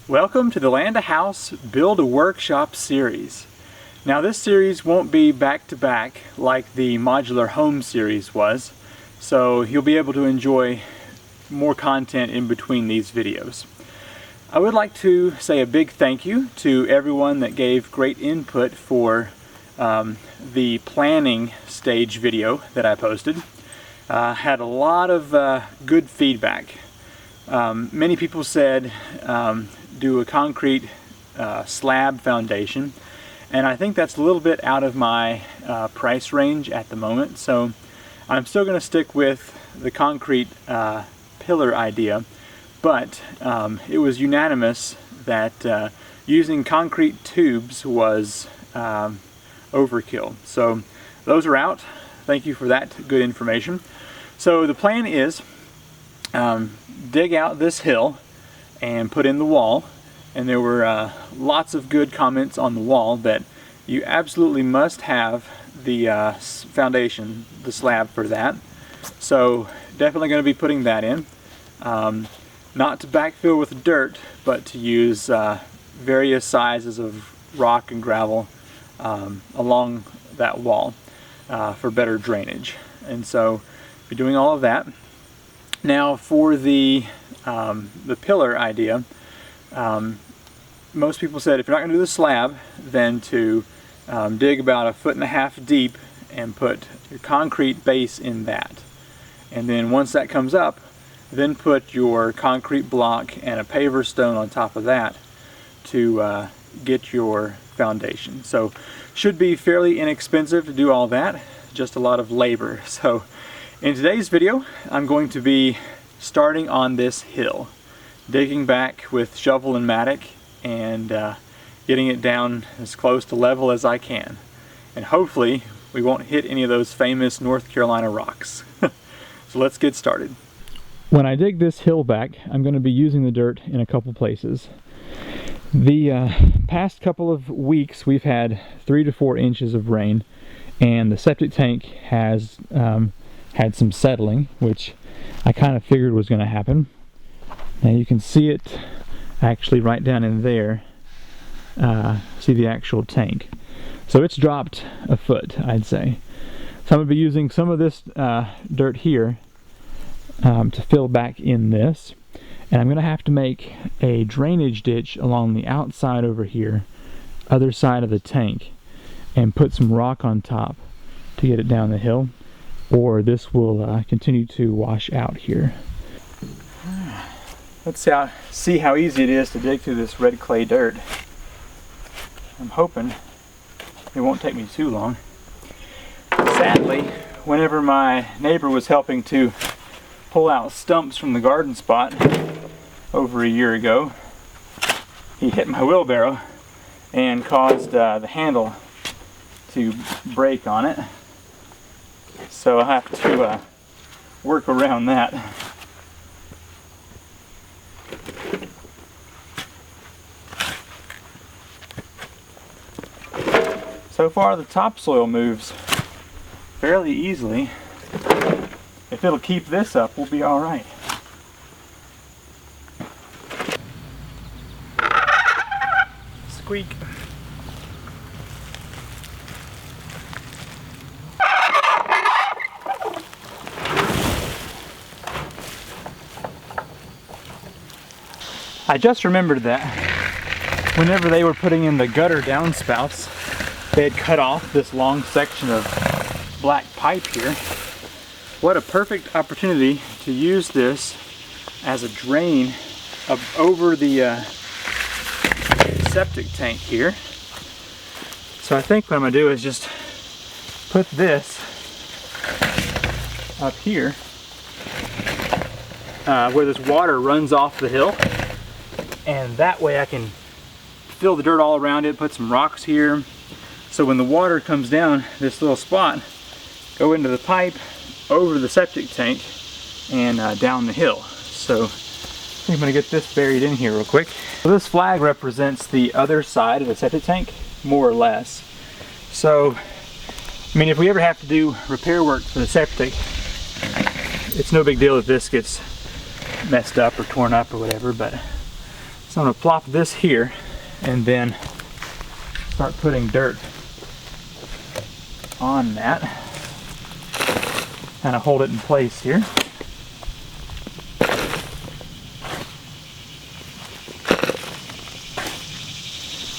Welcome to the Land a House Build a Workshop series. Now this series won't be back to back like the modular home series was, so you'll be able to enjoy more content in between these videos. I would like to say a big thank you to everyone that gave great input for the planning stage video that I posted. Had a lot of good feedback. Many people said do a concrete slab foundation, and I think that's a little bit out of my price range at the moment, so I'm still going to stick with the concrete pillar idea, but it was unanimous that using concrete tubes was overkill. So those are out. Thank you for that good information. So the plan is dig out this hill and put in the wall, and there were lots of good comments on the wall that you absolutely must have the foundation, the slab for that. So definitely going to be putting that in. Not to backfill with dirt, but to use various sizes of rock and gravel along that wall for better drainage. And so be doing all of that. Now for the pillar idea, most people said if you're not going to do the slab, then to dig about 1.5 feet deep and put your concrete base in that. And then once that comes up, then put your concrete block and a paver stone on top of that to get your foundation. So should be fairly inexpensive to do all that, just a lot of labor. So in today's video, I'm going to be starting on this hill, digging back with shovel and mattock and getting it down as close to level as I can. And hopefully we won't hit any of those famous North Carolina rocks. So let's get started. When I dig this hill back, I'm going to be using the dirt in a couple places. The past couple of weeks we've had 3 to 4 inches of rain, and the septic tank has had some settling, which I kind of figured was going to happen. Now you can see it actually right down in there. See the actual tank. So it's dropped a foot, I'd say. So I'm going to be using some of this dirt here to fill back in this. And I'm going to have to make a drainage ditch along the outside over here, other side of the tank, and put some rock on top to get it down the hill, or this will continue to wash out here. Let's see how easy it is to dig through this red clay dirt. I'm hoping it won't take me too long. Sadly, whenever my neighbor was helping to pull out stumps from the garden spot over a year ago, he hit my wheelbarrow and caused the handle to break on it. So I'll have to work around that. So far the topsoil moves fairly easily. If it'll keep this up, we'll be all right. Squeak. I just remembered that whenever they were putting in the gutter downspouts, they had cut off this long section of black pipe here. What a perfect opportunity to use this as a drain over the septic tank here. So I think what I'm going to do is just put this up here where this water runs off the hill, and that way I can fill the dirt all around it, put some rocks here, so when the water comes down this little spot, go into the pipe, over the septic tank, and down the hill. So I think I'm going to get this buried in here real quick. So this flag represents the other side of the septic tank, more or less. So, I mean, if we ever have to do repair work for the septic, it's no big deal if this gets messed up or torn up or whatever, but So I'm going to plop this here and then start putting dirt on that. Kind of hold it in place here.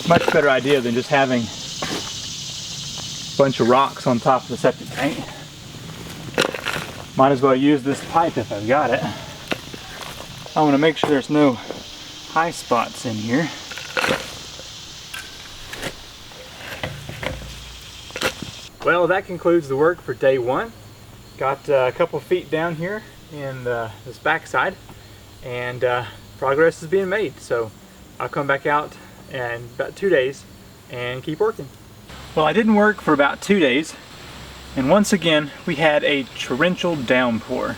Much better idea than just having a bunch of rocks on top of the septic tank. Might as well use this pipe if I've got it. I want to make sure there's no high spots in here. Well, that concludes the work for day one. Got a couple feet down here in this backside, and progress is being made. So I'll come back out in about 2 days and keep working. Well, I didn't work for about 2 days, and once again we had a torrential downpour.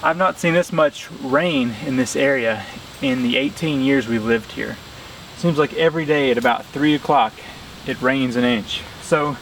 I've not seen this much rain in this area in the 18 years we've lived here. It seems like every day at about 3 o'clock it rains an inch. So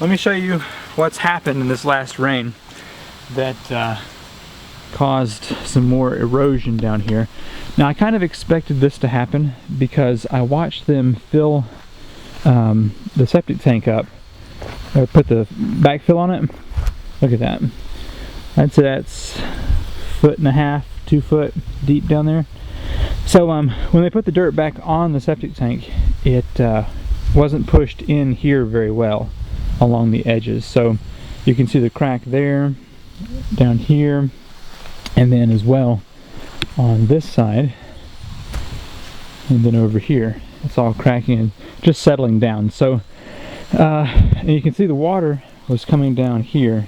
let me show you what's happened in this last rain that caused some more erosion down here. Now I kind of expected this to happen because I watched them fill the septic tank up, or put the backfill on it. Look at that. I'd say that's 1.5 feet, 2 foot deep down there. So when they put the dirt back on the septic tank, it wasn't pushed in here very well along the edges. So you can see the crack there, down here, and then as well on this side, and then over here. It's all cracking and just settling down. So and you can see the water was coming down here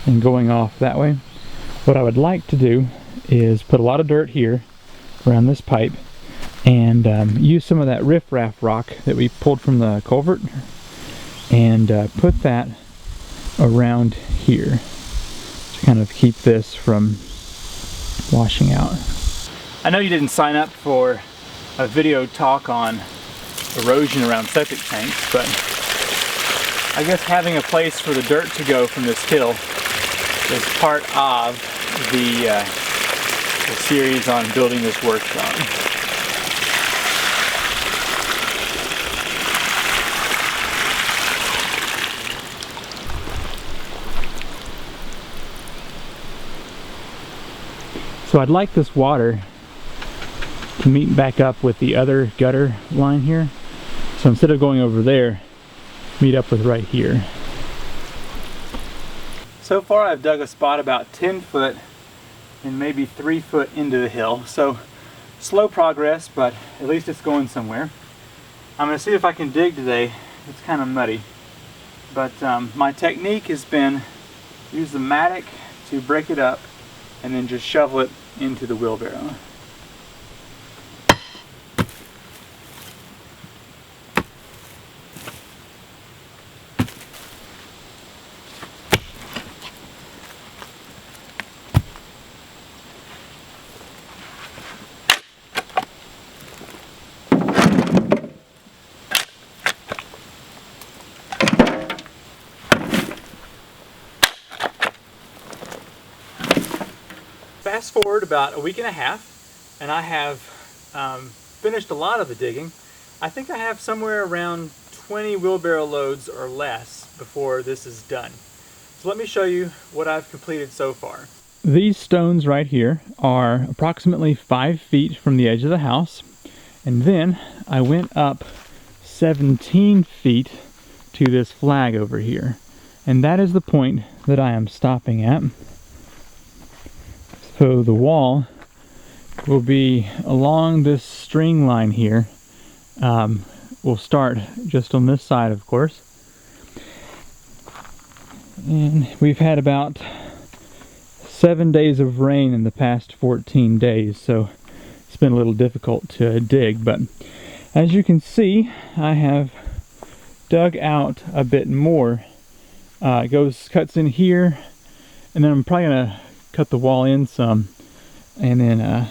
and going off that way. What I would like to do is put a lot of dirt here around this pipe and use some of that riffraff rock that we pulled from the culvert and put that around here to kind of keep this from washing out. I know you didn't sign up for a video talk on erosion around septic tanks, but I guess having a place for the dirt to go from this hill is part of the series on building this workshop. So I'd like this water to meet back up with the other gutter line here. So instead of going over there, meet up with right here. So far I've dug a spot about 10 foot and maybe 3 foot into the hill. So slow progress, but at least it's going somewhere. I'm going to see if I can dig today. It's kind of muddy. But my technique has been use the mattock to break it up and then just shovel it into the wheelbarrow. Fast forward about a week and a half, and I have finished a lot of the digging. I think I have somewhere around 20 wheelbarrow loads or less before this is done. So let me show you what I've completed so far. These stones right here are approximately 5 feet from the edge of the house, and then I went up 17 feet to this flag over here, and that is the point that I am stopping at. So the wall will be along this string line here. We'll start just on this side, of course. And we've had about 7 days of rain in the past 14 days, so it's been a little difficult to dig. But as you can see, I have dug out a bit more. It cuts in here, and then I'm probably gonna cut the wall in some and then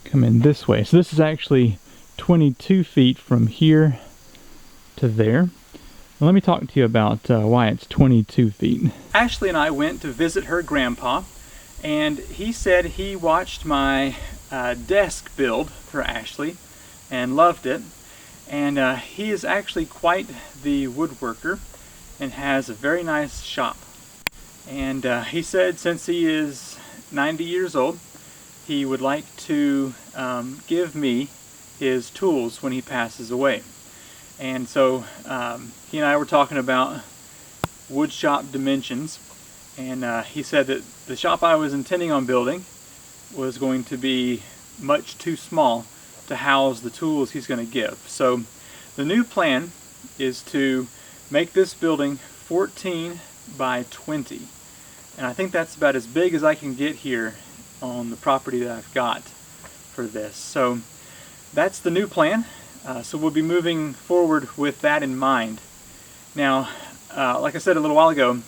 come in this way. So this is actually 22 feet from here to there. Now let me talk to you about why it's 22 feet. Ashley and I went to visit her grandpa, and he said he watched my desk build for Ashley and loved it. And he is actually quite the woodworker and has a very nice shop. And he said since he is 90 years old, he would like to give me his tools when he passes away. And so he and I were talking about wood shop dimensions, and he said that the shop I was intending on building was going to be much too small to house the tools he's going to give. So the new plan is to make this building 14 by 20, and I think that's about as big as I can get here on the property that I've got for this. So that's the new plan. So we'll be moving forward with that in mind. Now, like I said a little while ago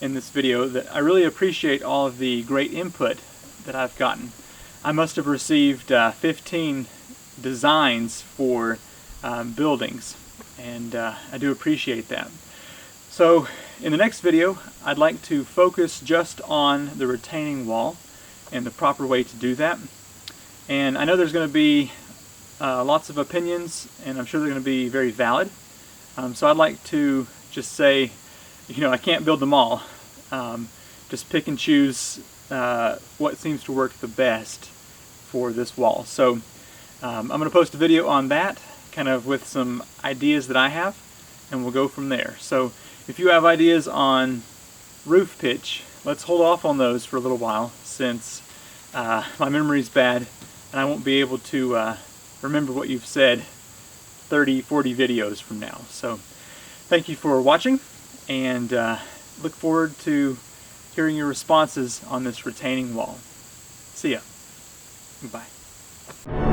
in this video, that I really appreciate all of the great input that I've gotten. I must have received 15 designs for buildings, and I do appreciate that. So in the next video, I'd like to focus just on the retaining wall and the proper way to do that. And I know there's going to be lots of opinions, and I'm sure they're going to be very valid. So I'd like to just say, I can't build them all. Just pick and choose what seems to work the best for this wall. So I'm going to post a video on that, kind of with some ideas that I have, and we'll go from there. So if you have ideas on roof pitch, let's hold off on those for a little while, since my memory's bad and I won't be able to remember what you've said 30, 40 videos from now. So thank you for watching, and look forward to hearing your responses on this retaining wall. See ya. Bye.